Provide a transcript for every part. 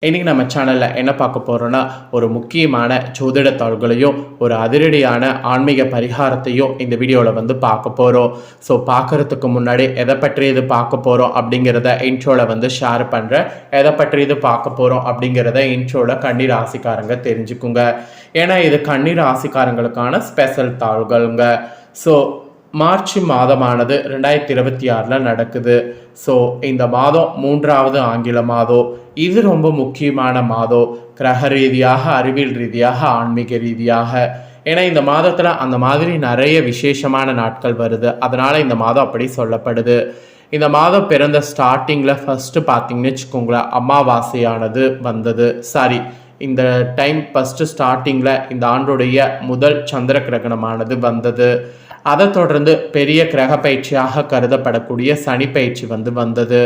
இன்றைக்கி நம்ம சேனலில் என்ன பார்க்க போகிறோன்னா ஒரு முக்கியமான ஜோதிட தாள்களையும் ஒரு அதிரடியான ஆன்மீக பரிகாரத்தையும் இந்த வீடியோவில் பார்க்க போகிறோம். ஸோ பார்க்குறதுக்கு முன்னாடி எதை பற்றி இது பார்க்க போகிறோம் அப்படிங்கிறத இன்ட்ரோவில் ஷேர் பண்ணுறேன். எதை பற்றி இது பார்க்க போகிறோம் அப்படிங்கிறத இன்ட்ரோவில் கன்னி ராசிக்காரங்க தெரிஞ்சுக்குங்க. ஏன்னா இது கன்னி ராசிக்காரங்களுக்கான ஸ்பெஷல் தாள்கள்ங்க. ஸோ மார்ச் மாதமானது 2026 நடக்குது. ஸோ இந்த மாதம் 3வது ஆங்கில மாதம். இது ரொம்ப முக்கியமான மாதம், கிரக ரீதியாக, அறிவியல் ரீதியாக, ஆன்மீக ரீதியாக. ஏன்னா இந்த மாதத்தில் அந்த மாதிரி நிறைய விசேஷமான நாட்கள் வருது. அதனால் இந்த மாதம் அப்படி சொல்லப்படுது. இந்த மாதம் பிறந்த ஸ்டார்டிங்கில் ஃபஸ்ட்டு பார்த்தீங்கன்னு வச்சுக்கோங்களேன், அமாவாசையானது வந்தது. இந்த டைம் ஃபஸ்ட்டு ஸ்டார்டிங்கில் இந்த ஆண்டுடைய முதல் சந்திர கிரகணமானது வந்தது. அதை தொடர்ந்து பெரிய கிரக பயிற்சியாக கருதப்படக்கூடிய சனி பயிற்சி வந்தது.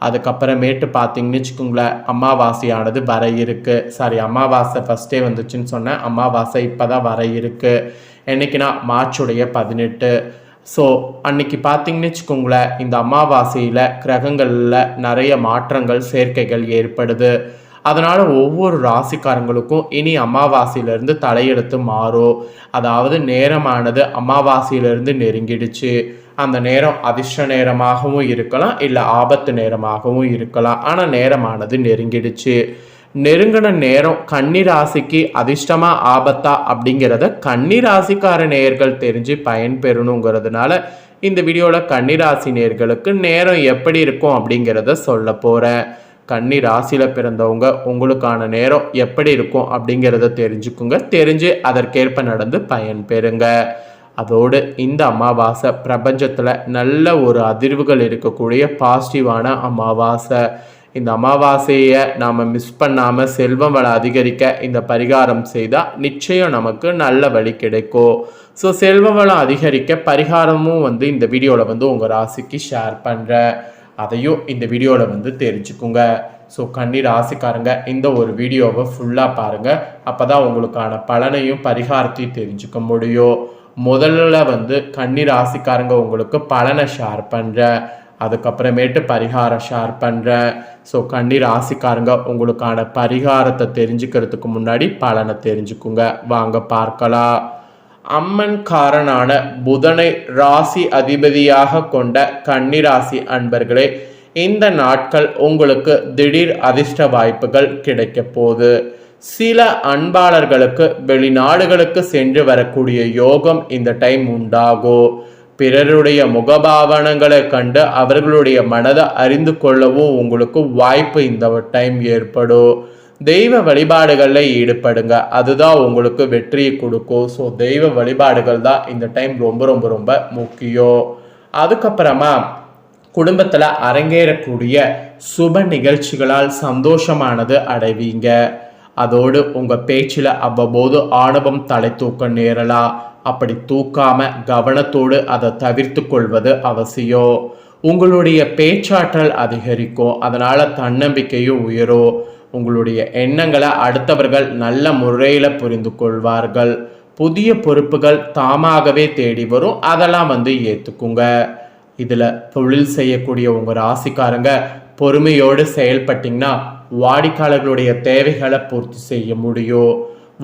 அதுக்கப்புறமேட்டு பார்த்தீங்கன்னு வச்சுக்கோங்களேன், அமாவாசையானது வர இருக்கு. அமாவாசை ஃபஸ்ட்டே வந்துச்சுன்னு சொன்னேன், அமாவாசை இப்போ தான் வர இருக்கு. என்னைக்குன்னா மார்ச்சுடைய 18. ஸோ அன்னைக்கு பார்த்தீங்கன்னு வச்சுக்கோங்களேன், இந்த அமாவாசையில் கிரகங்களில் நிறைய மாற்றங்கள், சேர்க்கைகள் ஏற்படுது. அதனால் ஒவ்வொரு ராசிக்காரங்களுக்கும் இனி அமாவாசையிலேருந்து தலையெடுத்து மாறும். அதாவது நேரமானது அமாவாசையிலேருந்து நெருங்கிடுச்சு. அந்த நேரம் அதிர்ஷ்ட நேரமாகவும் இருக்கலாம், இல்லை ஆபத்து நேரமாகவும் இருக்கலாம். ஆனால் நேரமானது நெருங்கிடுச்சு. நெருங்கின நேரம் கன்னி ராசிக்கு அதிர்ஷ்டமா ஆபத்தா அப்படிங்கிறத கன்னி ராசிக்கார நேயர்கள் தெரிஞ்சு பயன்பெறணுங்கிறதுனால இந்த வீடியோவில் கன்னி ராசி நேயர்களுக்கு நேரம் எப்படி இருக்கும் அப்படிங்கிறத சொல்ல போகிறேன். கன்னி ராசியில் பிறந்தவங்க உங்களுக்கான நேரம் எப்படி இருக்கும் அப்படிங்கிறத தெரிஞ்சுக்குங்க. தெரிஞ்சு அதற்கேற்ப நடந்து பயன்பெறுங்க. அதோடு இந்த அமாவாசை பிரபஞ்சத்தில் நல்ல ஒரு அதிர்வுகள் இருக்கக்கூடிய பாசிட்டிவான அமாவாசை. இந்த அமாவாசையை நாம் மிஸ் பண்ணாமல் செல்வம் வள அதிகரிக்க இந்த பரிகாரம் செய்தால் நிச்சயம் நமக்கு நல்ல வழி கிடைக்கும். ஸோ செல்வ வளம் அதிகரிக்க பரிகாரமும் இந்த வீடியோவில் உங்கள் ராசிக்கு ஷேர் பண்ணுறேன். அதையும் இந்த வீடியோவில் தெரிஞ்சுக்குங்க. ஸோ கன்னி ராசிக்காரங்க இந்த ஒரு வீடியோவை ஃபுல்லாக பாருங்கள். அப்போ தான் உங்களுக்கான பலனையும் பரிகாரத்தையும் தெரிஞ்சுக்க முடியும். முதல்ல கன்னி ராசிக்காரங்க உங்களுக்கு பலனை ஷேர் பண்ணுறேன், அதுக்கப்புறமேட்டு பரிகாரம் ஷேர் பண்ணுறேன். ஸோ கன்னி ராசிக்காரங்க உங்களுக்கான பரிகாரத்தை தெரிஞ்சுக்கிறதுக்கு முன்னாடி பலனை தெரிஞ்சுக்குங்க. வாங்க பார்க்கலாம். அம்மன்காரனான புதனை ராசி அதிபதியாக கொண்ட கன்னிராசி அன்பர்களே, இந்த நாட்கள் உங்களுக்கு திடீர் அதிர்ஷ்ட வாய்ப்புகள் கிடைக்க போகுது. சில அன்பாளர்களுக்கு வெளிநாடுகளுக்கு சென்று வரக்கூடிய யோகம் இந்த டைம் உண்டாகும். பிறருடைய முகபாவனங்களை கண்டு அவர்களுடைய மனதை அறிந்து கொள்ளவும் உங்களுக்கு வாய்ப்பு இந்த டைம் ஏற்படும். தெய்வ வழிபாடுகளில் ஈடுபடுங்க, அதுதான் உங்களுக்கு வெற்றியை கொடுக்கும். ஸோ தெய்வ வழிபாடுகள் தான் இந்த டைம் ரொம்ப ரொம்ப ரொம்ப முக்கியம். அதுக்கப்புறமா குடும்பத்தில் அரங்கேறக்கூடிய சுப நிகழ்ச்சிகளால் சந்தோஷமானது அடைவீங்க. அதோடு உங்கள் பேச்சில் அவ்வப்போது ஆணவம் தலை தூக்க நேரலாம். அப்படி தூக்காம கவனத்தோடு அதை தவிர்த்து கொள்வது அவசியம். உங்களுடைய பேச்சாற்றல் அதிகரிக்கும், அதனால் தன்னம்பிக்கையும் உயரும். உங்களுடைய எண்ணங்களை அடுத்தவர்கள் நல்ல முறையில் புரிந்து கொள்வார்கள். புதிய பொறுப்புகள் தாமாகவே தேடி வரும், அதெல்லாம் ஏற்றுக்குங்க. இதில் தொழில் செய்யக்கூடிய உங்கள் ராசிக்காரங்க பொறுமையோடு செயல்பட்டிங்கன்னா வாடிக்கையாளர்களுடைய தேவைகளை பூர்த்தி செய்ய முடியும்.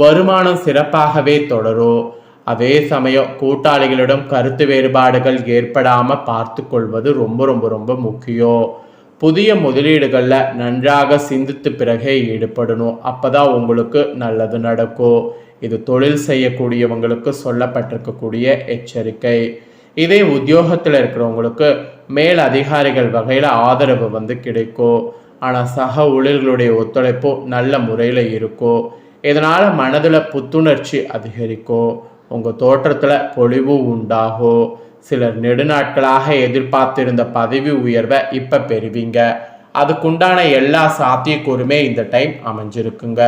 வருமானம் சிறப்பாகவே தொடரும். அதே சமயம் கூட்டாளிகளிடம் கருத்து வேறுபாடுகள் ஏற்படாமல் பார்த்து கொள்வது ரொம்ப ரொம்ப ரொம்ப முக்கியம். புதிய முதலீடுகளில் நன்றாக சிந்தித்து பிறகே ஈடுபடணும், அப்போ தான் உங்களுக்கு நல்லது நடக்கும். இது தொழில் செய்யக்கூடியவங்களுக்கு சொல்லப்பட்டிருக்கக்கூடிய எச்சரிக்கை. இதே உத்தியோகத்தில் இருக்கிறவங்களுக்கு மேல் அதிகாரிகள் வகையில் ஆதரவு கிடைக்கும். ஆனால் சக ஊழியர்களுடைய ஒத்துழைப்பு நல்ல முறையில் இருக்கும். இதனால் மனதில் புத்துணர்ச்சி அதிகரிக்கும். உங்கள் தோற்றத்தில் பொலிவு உண்டாகும். சிலர் நெடுநாட்களாக எதிர்பார்த்திருந்த பதவி உயர்வை இப்போ பெறுவீங்க. அதுக்குண்டான எல்லா சாத்தியக்கூறுமே இந்த டைம் அமைஞ்சிருக்குங்க.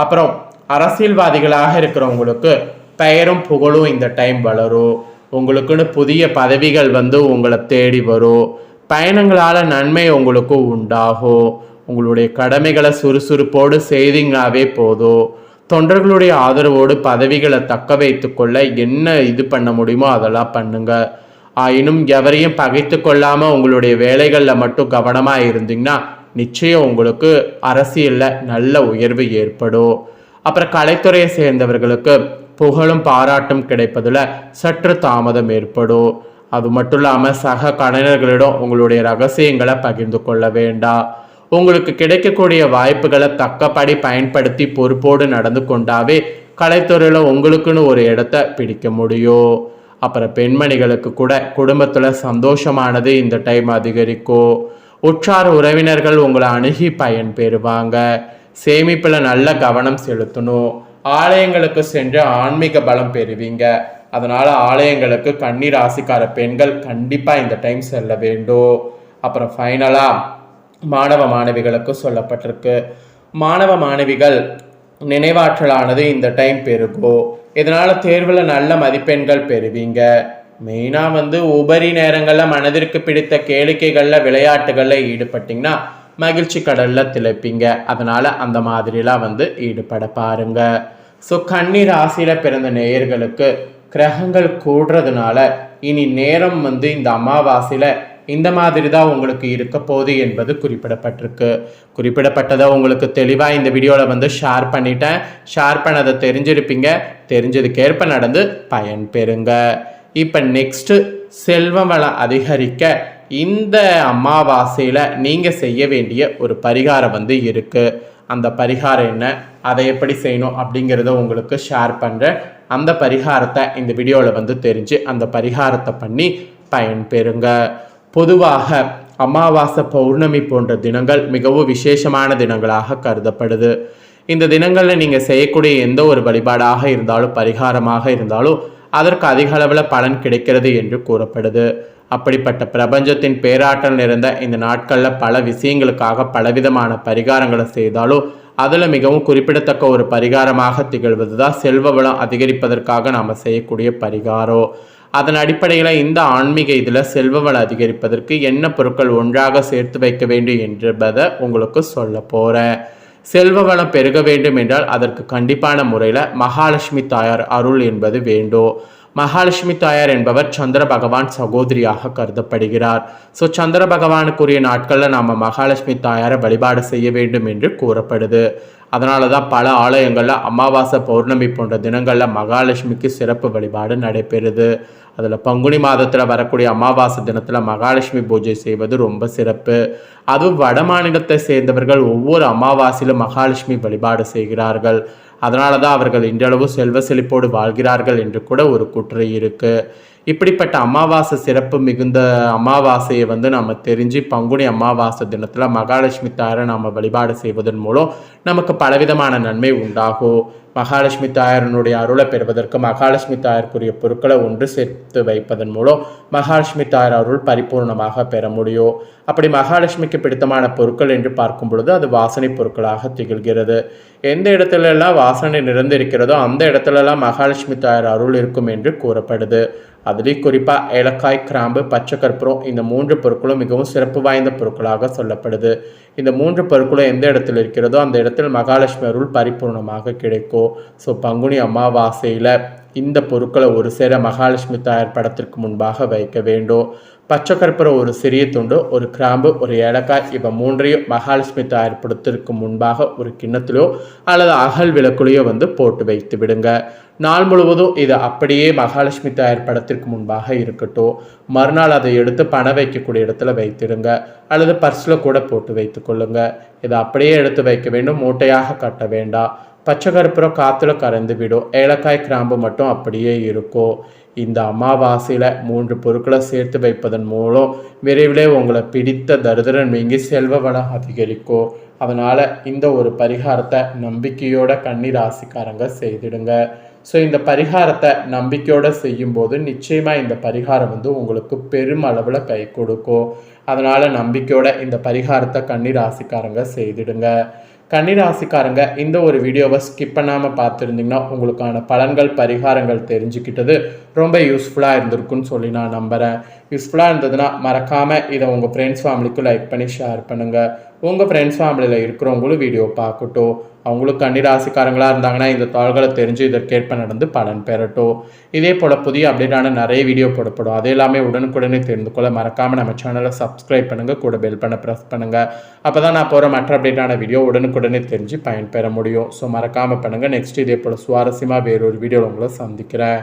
அப்புறம் அரசியல்வாதிகளாக இருக்கிறவங்களுக்கு பெயரும் புகழும் இந்த டைம் வளரும். உங்களுக்குன்னு புதிய பதவிகள் உங்களை தேடி வரும். பயணங்களால் நன்மை உங்களுக்கு உண்டாகும். உங்களுடைய கடமைகளை சுறுசுறுப்போடு செய்தீங்களாவே போதும். தொண்டர்களுடைய ஆதரவோடு பதவிகளை தக்க வைத்து கொள்ள என்ன இது பண்ண முடியுமோ அதெல்லாம் பண்ணுங்க. ஆயினும் எவரையும் பகைத்து கொள்ளாமல் உங்களுடைய வேலைகளில் மட்டும் கவனமாக இருந்தீங்கன்னா நிச்சயம் உங்களுக்கு அரசியலில் நல்ல உயர்வு ஏற்படும். அப்புறம் கலைத்துறையை சேர்ந்தவர்களுக்கு புகழும் பாராட்டும் கிடைப்பதில் சற்று தாமதம் ஏற்படும். அது மட்டும் இல்லாமல் சக கலைஞர்களிடம் உங்களுடைய ரகசியங்களை பகிர்ந்து கொள்ள வேண்டாம். உங்களுக்கு கிடைக்கக்கூடிய வாய்ப்புகளை தக்கப்படி பயன்படுத்தி பொறுப்போடு நடந்து கொண்டாவே கலைத்துறையில் உங்களுக்குன்னு ஒரு இடத்த பிடிக்க முடியும். அப்புறம் பெண்மணிகளுக்கு கூட குடும்பத்தில் சந்தோஷமானது இந்த டைம் அதிகரிக்கும். உற்றார் உறவினர்கள் உங்களை அணுகி பயன் பெறுவாங்க. சேமிப்பில் நல்ல கவனம் செலுத்தணும். ஆலயங்களுக்கு சென்று ஆன்மீக பலம் பெறுவீங்க. அதனால் ஆலயங்களுக்கு கன்னி ராசிக்கார பெண்கள் கண்டிப்பாக இந்த டைம் செல்ல வேண்டும். அப்புறம் ஃபைனலாக மாணவ மாணவிகளுக்கு சொல்லப்பட்டிருக்கு. மாணவ மாணவிகள் நினைவாற்றலானது இந்த டைம் பெருகும். இதனால் தேர்வில் நல்ல மதிப்பெண்கள் பெறுவீங்க. மெயினாக உபரி நேரங்களில் மனதிற்கு பிடித்த கேளிக்கைகளில் விளையாட்டுகளில் ஈடுபட்டிங்கன்னா மகிழ்ச்சி கடலில் திளைப்பீங்க. அதனால் அந்த மாதிரிலாம் ஈடுபட பாருங்க. ஸோ கன்னி ராசியில் பிறந்த நேயர்களுக்கு கிரகங்கள் கூடுறதுனால இனி நேரம் இந்த அமாவாசையில் இந்த மாதிரி தான் உங்களுக்கு இருக்க போகுது என்பது குறிப்பிடப்பட்டிருக்கு. குறிப்பிடப்பட்டதை உங்களுக்கு தெளிவாக இந்த வீடியோவில் ஷேர் பண்ணிட்டேன். ஷேர் பண்ணதை தெரிஞ்சிருப்பீங்க. தெரிஞ்சதுக்கேற்ப நடந்து பயன் பெறுங்க. இப்போ நெக்ஸ்ட்டு செல்வ வளம் அதிகரிக்க இந்த அமாவாசையில் நீங்கள் செய்ய வேண்டிய ஒரு பரிகாரம் இருக்குது. அந்த பரிகாரம் என்ன, அதை எப்படி செய்யணும் அப்படிங்கிறத உங்களுக்கு ஷேர் பண்ணுறேன். அந்த பரிகாரத்தை இந்த வீடியோவில் தெரிஞ்சு அந்த பரிகாரத்தை பண்ணி பயன் பெறுங்க. பொதுவாக அமாவாசை பௌர்ணமி போன்ற தினங்கள் மிகவும் விசேஷமான தினங்களாக கருதப்படுது. இந்த தினங்களில் நீங்கள் செய்யக்கூடிய எந்த ஒரு வழிபாடாக இருந்தாலும் பரிகாரமாக இருந்தாலும் அதற்கு அதிக அளவில் பலன் கிடைக்கிறது என்று கூறப்படுது. அப்படிப்பட்ட பிரபஞ்சத்தின் பேராற்றல் நிறைந்த இந்த நாட்களில் பல விஷயங்களுக்காக பலவிதமான பரிகாரங்களை செய்தாலும் அதில் மிகவும் குறிப்பிடத்தக்க ஒரு பரிகாரமாக திகழ்வது தான் செல்வ வளம் அதிகரிப்பதற்காக நாம் செய்யக்கூடிய பரிகாரம். அதன் அடிப்படையில் இந்த ஆன்மீக இதில் செல்வ வளம் அதிகரிப்பதற்கு என்ன பொருட்கள் ஒன்றாக சேர்த்து வைக்க வேண்டும் என்பதை உங்களுக்கு சொல்ல போகிறேன். செல்வ வளம் பெருக வேண்டும் என்றால் அதற்கு கண்டிப்பான முறையில் மகாலட்சுமி தாயார் அருள் என்பது வேண்டும். மகாலட்சுமி தாயார் என்பவர் சந்திர பகவான் சகோதரியாக கருதப்படுகிறார். ஸோ சந்திர பகவானுக்குரிய நாட்களில் நாம் மகாலட்சுமி தாயாரை வழிபாடு செய்ய வேண்டும் என்று கூறப்படுது. அதனால தான் பல ஆலயங்களில் அமாவாசை பௌர்ணமி போன்ற தினங்களில் மகாலட்சுமிக்கு சிறப்பு வழிபாடு நடைபெறுது. அதில் பங்குனி மாதத்தில் வரக்கூடிய அமாவாசை தினத்தில் மகாலட்சுமி பூஜை செய்வது ரொம்ப சிறப்பு. அதுவும் வட மாநிலத்தை சேர்ந்தவர்கள் ஒவ்வொரு அமாவாசையிலும் மகாலட்சுமி வழிபாடு செய்கிறார்கள். அதனால தான் அவர்கள் இன்றளவு செல்வ செழிப்போடு வாழ்கிறார்கள் என்று கூட ஒரு குற்றை இருக்குது. இப்படிப்பட்ட அமாவாசை சிறப்பு மிகுந்த அமாவாசையை நம்ம தெரிஞ்சு பங்குனி அமாவாசை தினத்தில் மகாலட்சுமி தாயாரை நாம் வழிபாடு செய்வதன் மூலம் நமக்கு பலவிதமான நன்மை உண்டாகும். மகாலட்சுமி தாயாரனுடைய அருளை பெறுவதற்கு மகாலட்சுமி தாயாருக்குரிய பொருட்களை ஒன்று சேர்த்து வைப்பதன் மூலம் மகாலட்சுமி தாயார் அருள் பரிபூர்ணமாக பெற முடியும். அப்படி மகாலட்சுமிக்கு பிடித்தமான பொருட்கள் என்று பார்க்கும் பொழுது அது வாசனை பொருட்களாக திகழ்கிறது. எந்த இடத்துலலாம் வாசனை நிறைந்திருக்கிறதோ அந்த இடத்துலலாம் மகாலட்சுமி தாயார் அருள் இருக்கும் என்று கூறப்படுது. அதுலேயும் குறிப்பாக ஏலக்காய், கிராம்பு, பச்சை கற்பூரம் இந்த 3 பொருட்களும் மிகவும் சிறப்பு வாய்ந்த பொருட்களாக சொல்லப்படுது. இந்த 3 பொருட்களும் எந்த இடத்துல இருக்கிறதோ அந்த இடத்தில் மகாலட்சுமி அருள் பரிபூர்ணமாக கிடைக்கும். ஸோ பங்குனி அமாவாசையில் இந்த பொருட்களை ஒரு சேர மகாலட்சுமி தாயார் படத்திற்கு முன்பாக வைக்க வேண்டும். பச்சை கற்பூரம் ஒரு சிறிய துண்டு, ஒரு கிராம்பு, ஒரு ஏலக்காய் இவை 3ஐயும் மகாலட்சுமி தாயார் படத்திற்கு முன்பாக ஒரு கிண்ணத்திலோ அல்லது அகல் விளக்குலையோ போட்டு வைத்து விடுங்க. நாள் முழுவதும் இது அப்படியே மகாலட்சுமி தாயார் படத்திற்கு முன்பாக இருக்கட்டும். மறுநாள் அதை எடுத்து பணம் வைக்கக்கூடிய இடத்துல வைத்திடுங்க அல்லது பர்ஸில் கூட போட்டு வைத்து கொள்ளுங்க. இதை அப்படியே எடுத்து வைக்க வேண்டும், மூட்டையாக கட்ட வேண்டாம். பச்சை கற்பூரம் காற்றுல கரைந்து விடும். ஏலக்காய், கிராம்பு மட்டும் அப்படியே இருக்கும். இந்த அமாவாசையில் 3 பொருட்களை சேர்த்து வைப்பதன் மூலம் விரைவிலே உங்களை பிடித்த தரித்திரம் நீங்கி செல்வ வளம் அதிகரிக்கும். அதனால் இந்த ஒரு பரிகாரத்தை நம்பிக்கையோட கன்னி ராசிக்காரங்க செய்திடுங்க. ஸோ இந்த பரிகாரத்தை நம்பிக்கையோடு செய்யும்போது நிச்சயமாக இந்த பரிகாரம் உங்களுக்கு பெரும் அளவில் கை கொடுக்கும். அதனால் நம்பிக்கையோட இந்த பரிகாரத்தை கன்னி ராசிக்காரங்க செய்திடுங்க. கன்னி ராசிக்காரங்க இந்த ஒரு வீடியோவை ஸ்கிப் பண்ணாமல் பார்த்துருந்தீங்கன்னா உங்களுக்கான பலன்கள் பரிகாரங்கள் தெரிஞ்சுக்கிட்டது ரொம்ப யூஸ்ஃபுல்லாக இருந்திருக்குன்னு சொல்லி நான் நம்புகிறேன். யூஸ்ஃபுல்லாக இருந்ததுன்னா மறக்காமல் இதை உங்கள் ஃப்ரெண்ட்ஸ் ஃபேமிலிக்கு லைக் பண்ணி ஷேர் பண்ணுங்கள். உங்கள் ஃப்ரெண்ட்ஸ் ஃபேமிலியில் இருக்கிறவங்களும் வீடியோ பார்க்கட்டும். அவங்களும் கன்னிராசிக்காரங்களாக இருந்தாங்கன்னா இந்த தாள்களை தெரிஞ்சு இதற்கேற்ப நடந்து பலன் பெறட்டும். இதே போல் புதிய அப்டேட்டான நிறைய வீடியோ போடப்படும். அது எல்லாமே உடனுக்குடனே தெரிந்து கொள்ள மறக்காமல் நம்ம சேனலை சப்ஸ்கிரைப் பண்ணுங்கள், கூட பெல் பண்ண ப்ரெஸ் பண்ணுங்கள். அப்போ தான் நான் போகிற மற்ற அப்டேட்டான வீடியோ உடனுக்குடனே தெரிஞ்சு பயன்பெற முடியும். ஸோ மறக்காமல் பண்ணுங்கள். நெக்ஸ்ட் இதே போல் சுவாரஸ்யமாக வேறொரு வீடியோவில் உங்களை சந்திக்கிறேன்.